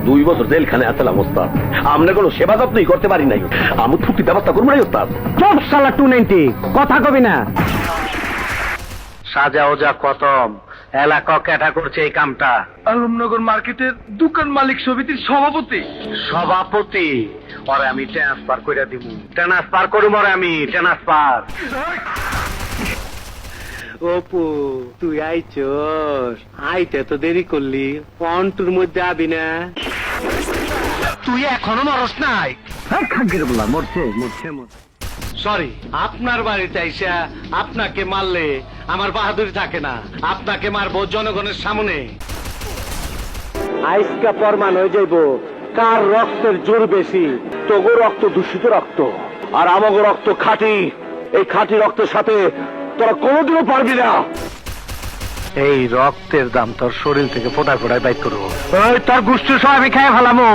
2 বছর জেলখানে আসলাম ওস্তাদ, আমরা কোনো সেবা যত্নই করতে পারি নাই। আমি ছুটি ব্যবস্থা করবো নাই ওস্তাদ। চোখ শালা 290 কথা কবি না। সাজা ওজা কতম এলাকা ক্যাটা করছে এই কামটা। আলমনগর মার্কেটের দোকান মালিক সমিতির সভাপতি ওরে আমি ট্রান্সফার করে দিব, ট্রান্সফার করুম ওরে আমি ট্রান্সফার। অপু তুই আইছস, আইতে তো দেরি করলি, পন্টুর মধ্যে আবি না? তুই এখনো মরস নাই? সরি, আপনার বাড়িতে আইসা আপনাকে মারলে আমার বাহাদুরি থাকে না, আপনাকে মারবো জনগণের সামনে। আইসকা প্রমাণ হয়ে যাইব কার রক্তের জোর বেশি। তোগো রক্ত দূষিত রক্ত, আর আমাগো রক্ত খাঁটি। এই খাঁটি রক্তের সাথে তোরা কোনোদিনও পারবি না। এই রক্তের দাম তোর শরীর থেকে ফোটায় ফোটায় বাইক করবো। তোর গোষ্ঠী সব আমি খেয়ে ফেলামো।